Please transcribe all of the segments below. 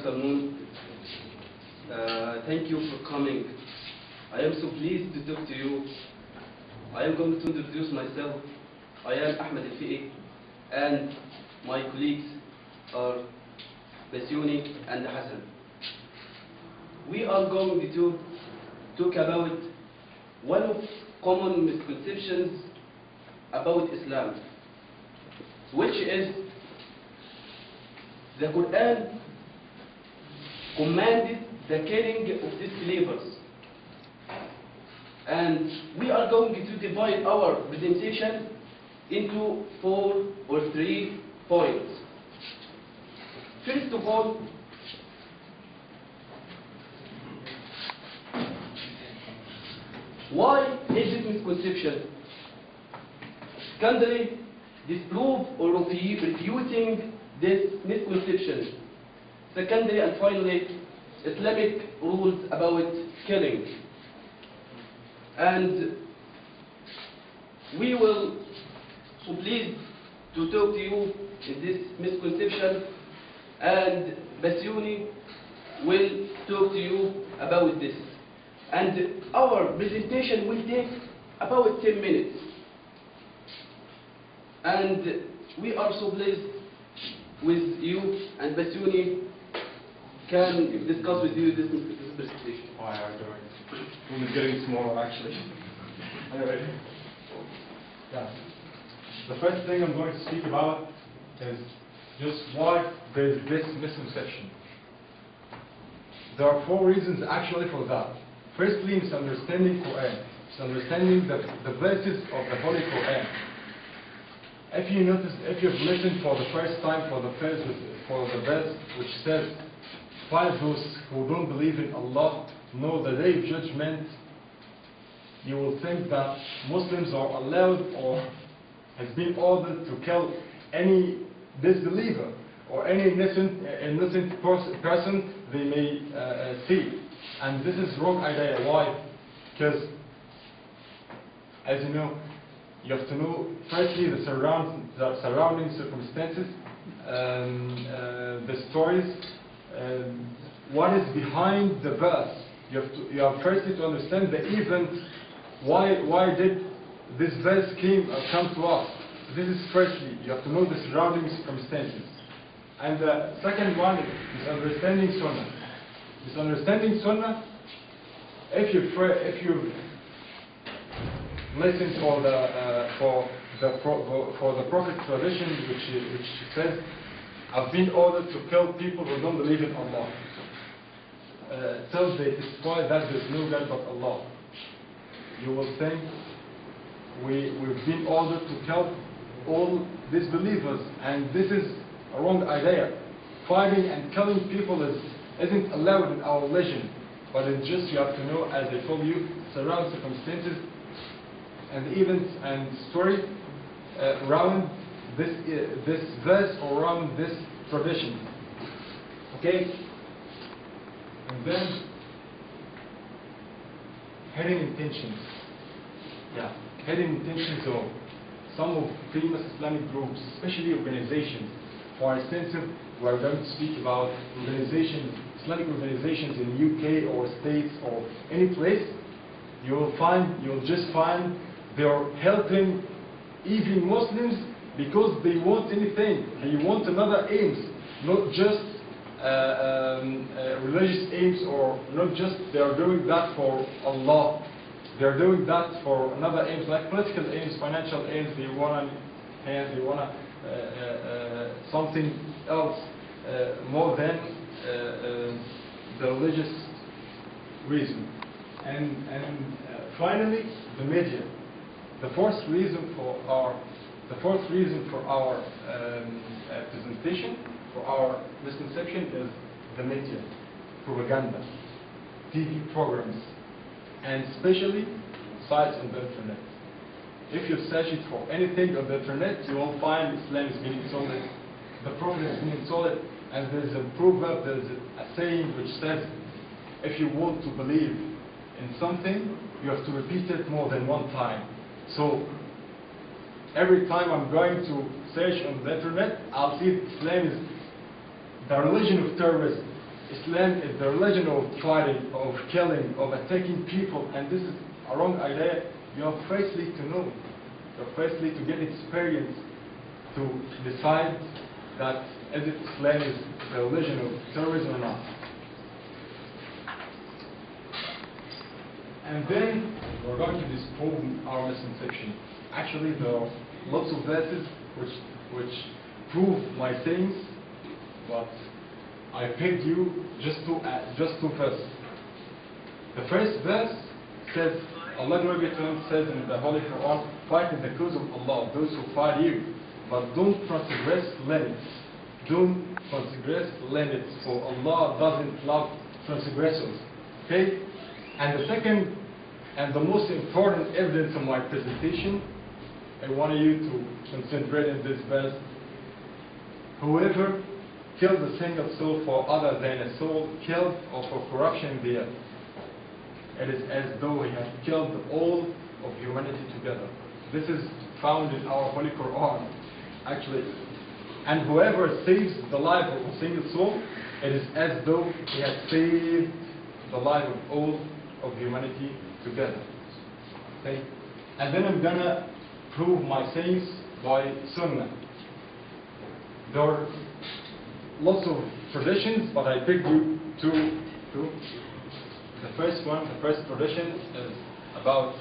afternoon. Thank you for coming. I am so pleased to talk to you. I am going to introduce myself. I am Ahmed Al-Fiqi, and my colleagues are Basyuni and Hassan. We are going to talk about one of common misconceptions about Islam, which is the Qur'an commanded the killing of disbelievers. And we are going to divide our presentation into 4 or 3 points. First of all, why is this misconception? Secondly, disprove or refuting this misconception. Secondly and finally, Islamic rules about killing. And we will so pleased to talk to you in this misconception, and Basyuni will talk to you about this. And our presentation will take about 10 minutes. And we are so pleased with you, and Basyuni can discuss with you this presentation. Hi, how are you doing? Room is getting smaller, actually. Anyway, yeah. The first thing I'm going to speak about is just why there is this misconception. There are 4 reasons actually for that. Firstly, misunderstanding Qur'an, misunderstanding the verses of the Holy Qur'an. If you notice, if you've listened for the first time for the verse which says, "Find those who don't believe in Allah know the day of judgment," you will think that Muslims are allowed or has been ordered to kill any disbeliever or any innocent person they may see. And this is wrong idea. Why? Because, as you know, you have to know firstly the surrounding circumstances, the stories, what is behind the verse. You have firstly to understand the event. Why did this verse come to us? This is firstly, you have to know the surrounding circumstances. And the second one is misunderstanding Sunnah. Misunderstanding Sunnah, if you listen for the Prophet tradition, which says, "I've been ordered to kill people who don't believe in Allah," till they destroy that there's no God but Allah. You will think we've been ordered to kill all disbelievers, and this is a wrong idea. Fighting and killing people isn't allowed in our religion, but it's just you have to know, as I told you, surround circumstances and events and story around this verse or around this tradition. Okay? And then hidden intentions. Yeah, hidden intentions of some of famous Islamic groups, especially organizations. For instance, we are going to speak about organizations, Islamic organizations in UK or States or any place. You'll just find they're helping even Muslims because they want anything. They want another aims, not just religious aims, or not just they are doing that for Allah. They are doing that for another aims, like political aims, financial aims. They wanna something else more than the religious reason. And finally, the media. The fourth reason for our presentation, for our misconception, is the media, propaganda, TV programs, and especially sites on the internet. If you search it for anything on the internet, you will find Islam is being insulted, the Prophet is being insulted, and there is a proverb, there is a saying which says, if you want to believe in something, you have to repeat it more than one time. So every time I'm going to search on the internet, I'll see Islam is the religion of terrorism. Islam is the religion of fighting, of killing, of attacking people, and this is a wrong idea. You have firstly to know, you have firstly to get experience to decide that is it Islam is the religion of terrorism or not. And then we're going to disprove our misconception. Actually, there are lots of verses which prove my sayings, but I picked you just two verses. The first verse says, Allah says in the Holy Qur'an, fight in the cause of Allah, those who fight you, but don't transgress limits. Don't transgress limits, for Allah doesn't love transgressors. Okay? And the second and the most important evidence of my presentation, I want you to concentrate in this verse. Whoever kills a single soul for other than a soul killed or for corruption in the earth, it is as though he had killed all of humanity together. This is found in our Holy Qur'an, actually. And whoever saves the life of a single soul, it is as though he had saved the life of all of humanity together. Okay? And then I'm gonna prove my sayings by Sunnah. There are lots of traditions, but I picked you two. The first tradition is about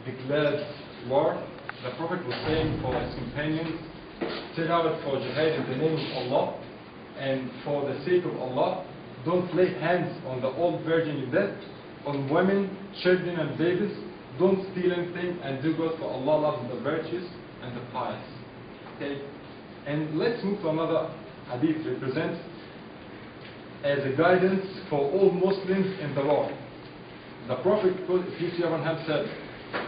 declared war. The Prophet was saying for his companions, set out for jihad in the name of Allah, and for the sake of Allah, don't lay hands on the old virgin in death, on women, children and babies, don't steal anything, and do good, for Allah loves the virtuous and the pious. Okay? And let's move to another hadith represents as a guidance for all Muslims in the world. The Prophet, peace be upon him, said,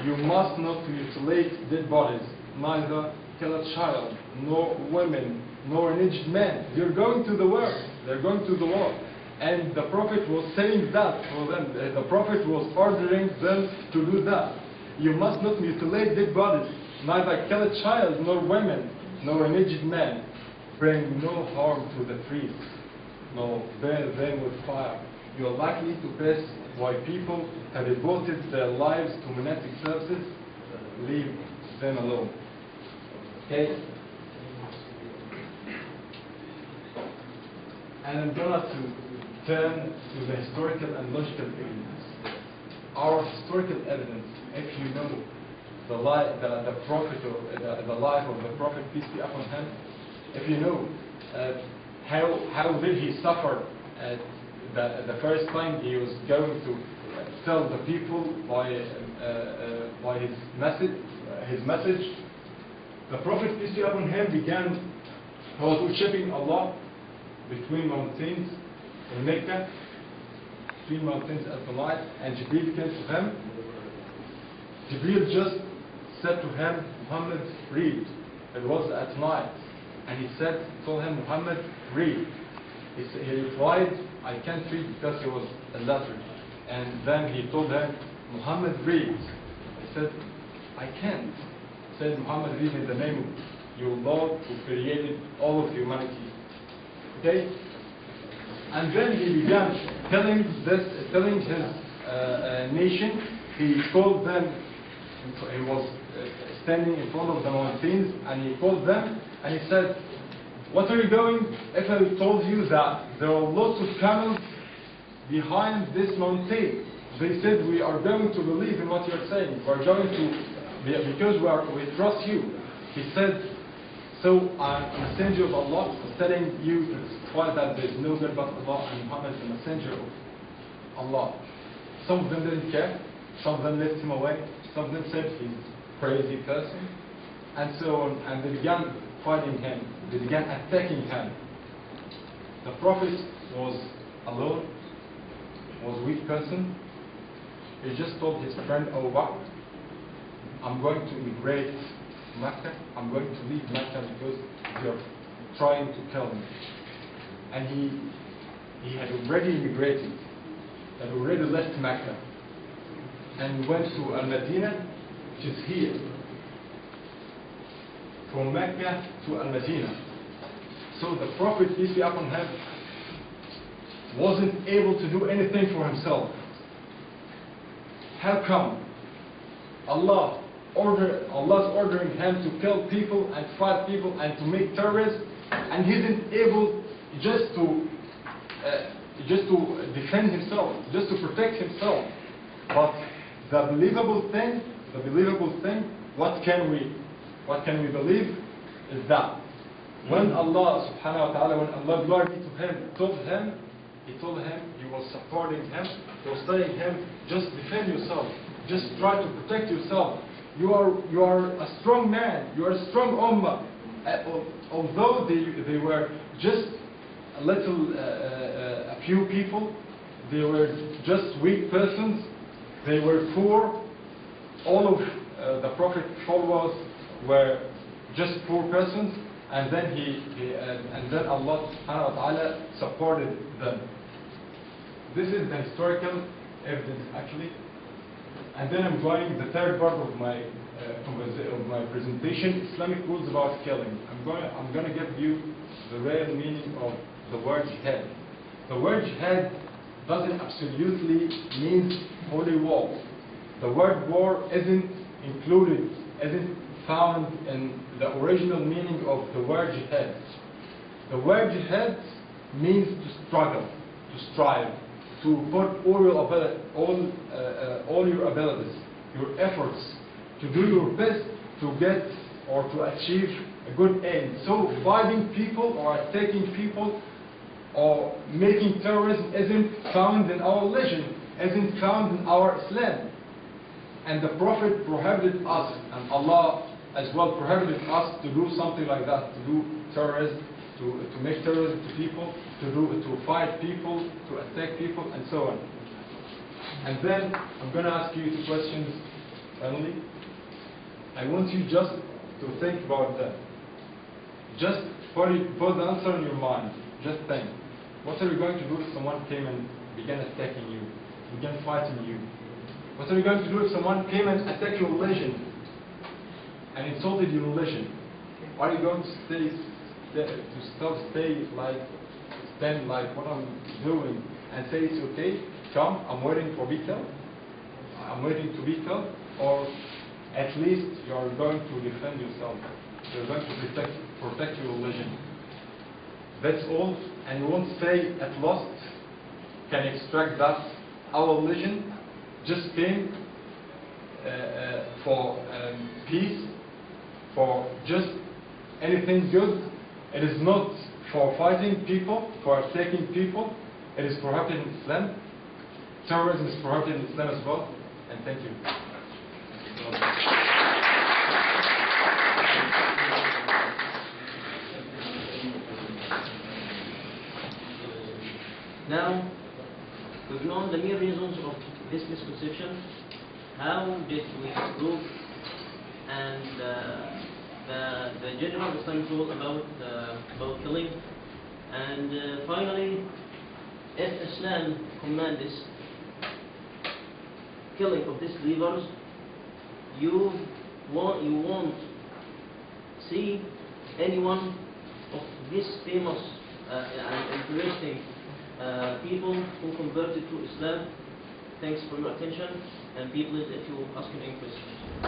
you must not mutilate dead bodies, neither kill a child, nor women, nor an aged man. They're going to the war. They're going to the war. And the Prophet was saying that for them. The Prophet was ordering them to do that. You must not mutilate dead bodies, neither kill a child, nor women, nor an aged man. Bring no harm to the trees, nor burn them with fire. You are likely to pass why people have devoted their lives to monastic services. Leave them alone. Okay? And I'm going to turn to the historical and logical evidence. Our historical evidence, if you know the life, the prophet, or the life of the Prophet, peace be upon him, if you know how did he suffer the first time he was going to tell the people by his message, the Prophet, peace be upon him, began, he was worshipping Allah between mountains in Mecca, between mountains at the night, and Jibreel came to him. Jibreel just said to him, Muhammad, read. It was at night. And he told him, Muhammad, read. He replied, I can't read because he was illiterate. And then he told him, Muhammad, read. He said, I can't. He said, Muhammad, read in the name of your Lord who created all of humanity. Okay? And then he began telling his nation. He called them, he was standing in front of the mountains, and he called them, and he said, what are you doing if I told you that there are lots of camels behind this mountain? They said, we are going to believe in what you're saying. We're going to, because we trust you. He said, so I'm a messenger of Allah, telling you to testify that there is no God but Allah, and Muhammad is the messenger of Allah. Some of them didn't care. Some of them left him away. Some of them said he's a crazy person. And so on. And they began fighting him. They began attacking him. The Prophet was alone, was a weak person. He just told his friend Abu Bakr, I'm going to immigrate Mecca. I'm going to leave Mecca because they're trying to kill me. And he had already immigrated. Had already left Mecca. And went to Al-Madinah, which is here. From Mecca to Al-Madinah. So the Prophet, peace be upon him, wasn't able to do anything for himself. How come? Allah's ordering him to kill people and fight people and to make terrorists, and he isn't able just to defend himself, just to protect himself. But the believable thing, what can we believe is that when Allah subhanahu wa ta'ala, when Allah glory be to him, He told him, he was supporting him, he was telling him, just defend yourself, just try to protect yourself. You are a strong man, you are a strong ummah. Although they were just a few people, they were just weak persons, they were poor. All of the Prophet followers were just poor persons, and then Allah subhanahu wa ta'ala supported them. This is the historical evidence actually. And then I'm going the third part of my presentation, Islamic rules about killing. I'm going to give you the real meaning of the word jihad. The word jihad doesn't absolutely mean holy war. The word war isn't found in the original meaning of the word jihad. The word jihad means to struggle, to strive, to put all your abilities, your efforts, to do your best to get or to achieve a good end. So fighting people or attacking people or making terrorism isn't found in our religion, isn't found in our Islam. And the Prophet prohibited us, and Allah as well prohibited us to do something like that, to do terrorism, to make terrorism to people, to fight people, to attack people, and so on. And then I'm going to ask you two questions finally. I want you just to think about that. Just put the answer in your mind. Just think. What are you going to do if someone came and began attacking you, began fighting you? What are you going to do if someone came and attacked your religion and insulted your religion? Are you going to stand like what I'm doing and say it's okay, come, I'm waiting to be killed, or at least you are going to defend yourself, you're going to protect your religion? That's all, and we won't say at last can extract that our religion just came for peace, for just anything good. It is not for fighting people, for attacking people. It is prohibited in Islam. Terrorism is prohibited in Islam as well. And thank you. Now, we've known the main reasons of this misconception. How did we prove and the general Islamic rule about killing? And finally, if Islam commands killing of disbelievers, you won't see anyone of these famous and interesting people who converted to Islam. Thanks for your attention, and be pleased if you ask any questions.